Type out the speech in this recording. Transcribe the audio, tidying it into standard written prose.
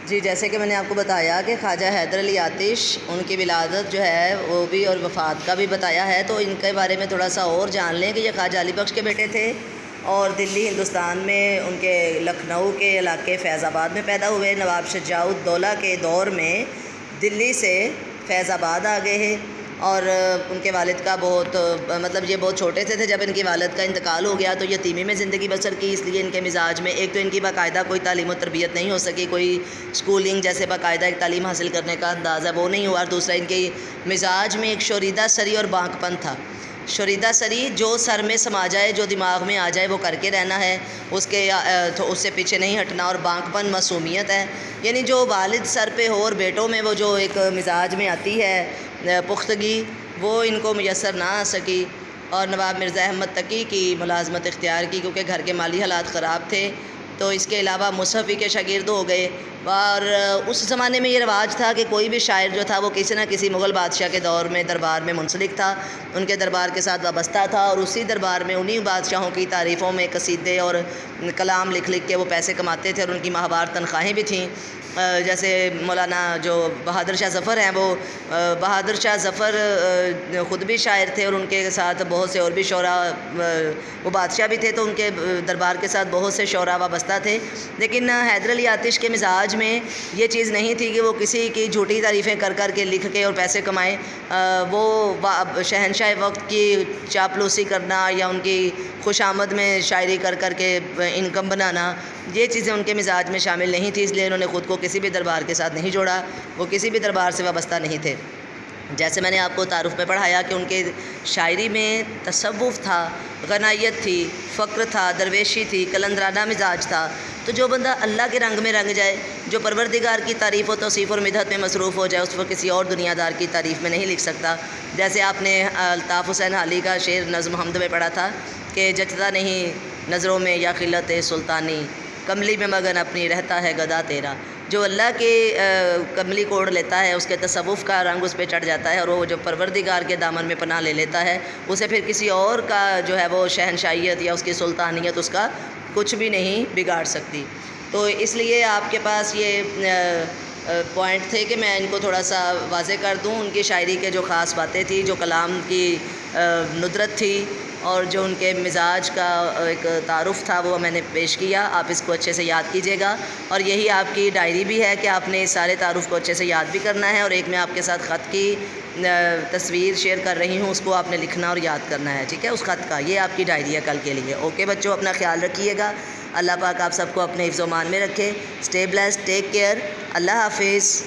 جی جیسے کہ میں نے آپ کو بتایا کہ خواجہ حیدر علی آتش ان کی ولادت جو ہے وہ بھی اور وفات کا بھی بتایا ہے، تو ان کے بارے میں تھوڑا سا اور جان لیں کہ یہ خواجہ علی بخش کے بیٹے تھے اور دلی ہندوستان میں ان کے لکھنؤ کے علاقے فیض آباد میں پیدا ہوئے۔ نواب شجاع الدولہ کے دور میں دلی سے فیض آباد آ گئے ہیں، اور ان کے والد کا مطلب یہ بہت چھوٹے سے تھے جب ان کی والد کا انتقال ہو گیا، تو یتیمی میں زندگی بسر کی۔ اس لیے ان کے مزاج میں ایک تو ان کی باقاعدہ کوئی تعلیم و تربیت نہیں ہو سکی، کوئی اسکولنگ جیسے باقاعدہ ایک تعلیم حاصل کرنے کا انداز ہے وہ نہیں ہوا، اور دوسرا ان کے مزاج میں ایک شوریدہ سری اور بانک پن تھا۔ شوریدہ سری جو سر میں سما جائے، جو دماغ میں آ جائے وہ کر کے رہنا ہے، اس سے پیچھے نہیں ہٹنا، اور بانک پن معصومیت ہے، یعنی جو والد سر پہ ہو اور بیٹوں میں وہ جو ایک مزاج میں آتی ہے پختگی، وہ ان کو میسر نہ آ سکی۔ اور نواب مرزا احمد تقی کی ملازمت اختیار کی کیونکہ گھر کے مالی حالات خراب تھے، تو اس کے علاوہ مصحفی کے شاگرد ہو گئے۔ اور اس زمانے میں یہ رواج تھا کہ کوئی بھی شاعر جو تھا وہ کسی نہ کسی مغل بادشاہ کے دور میں دربار میں منسلک تھا، ان کے دربار کے ساتھ وابستہ تھا، اور اسی دربار میں انہی بادشاہوں کی تعریفوں میں قصیدے اور کلام لکھ کے وہ پیسے کماتے تھے، اور ان کی ماہوار تنخواہیں بھی تھیں۔ جیسے مولانا جو بہادر شاہ ظفر ہیں، وہ بہادر شاہ ظفر خود بھی شاعر تھے، اور ان کے ساتھ بہت سے اور بھی شعراء، وہ بادشاہ بھی تھے تو ان کے دربار کے ساتھ بہت سے شعراء وابستہ تھے۔ لیکن حیدر علی آتش کے مزاج میں یہ چیز نہیں تھی کہ وہ کسی کی جھوٹی تعریفیں کر کے لکھ کے اور پیسے کمائیں۔ وہ شہنشاہ وقت کی چاپلوسی کرنا یا ان کی خوش آمد میں شاعری کر کے انکم بنانا، یہ چیزیں ان کے مزاج میں شامل نہیں تھی، اس لیے انہوں نے خود کو کسی بھی دربار کے ساتھ نہیں جوڑا، وہ کسی بھی دربار سے وابستہ نہیں تھے۔ جیسے میں نے آپ کو تعارف میں پڑھایا کہ ان کے شاعری میں تصوف تھا، غنائیت تھی، فقر تھا، درویشی تھی، قلندرانہ مزاج تھا۔ تو جو بندہ اللہ کے رنگ میں رنگ جائے، جو پروردگار کی تعریف و توصیف اور مدحت میں مصروف ہو جائے، اس وقت کسی اور دنیا دار کی تعریف میں نہیں لکھ سکتا۔ جیسے آپ نے الطاف حسین حالی کا شعر نظم حمد میں پڑھا تھا کہ جچتا نہیں نظروں میں یا خلت سلطانی، کملی میں مگن اپنی رہتا ہے گدا تیرا۔ جو اللہ کے کملی کو اوڑھ لیتا ہے، اس کے تصوف کا رنگ اس پہ چڑھ جاتا ہے، اور وہ جو پروردگار کے دامن میں پناہ لے لیتا ہے، اسے پھر کسی اور کا جو ہے وہ شہنشائیت یا اس کی سلطانیت اس کا کچھ بھی نہیں بگاڑ سکتی۔ تو اس لیے آپ کے پاس یہ پوائنٹ تھے کہ میں ان کو تھوڑا سا واضح کر دوں، ان کی شاعری کے جو خاص باتیں تھیں، جو کلام کی ندرت تھی، اور جو ان کے مزاج کا ایک تعارف تھا، وہ میں نے پیش کیا۔ آپ اس کو اچھے سے یاد کیجیے گا، اور یہی آپ کی ڈائری بھی ہے کہ آپ نے اس سارے تعارف کو اچھے سے یاد بھی کرنا ہے، اور ایک میں آپ کے ساتھ خط کی تصویر شیئر کر رہی ہوں، اس کو آپ نے لکھنا اور یاد کرنا ہے، ٹھیک ہے، اس خط کا۔ یہ آپ کی ڈائری ہے کل کے لیے۔ اوکے بچوں، اپنا خیال رکھیے گا، اللہ پاک آپ سب کو اپنے حفظ و امان میں رکھے۔ اسٹے بلیسڈ، ٹیک کیئر، اللہ حافظ۔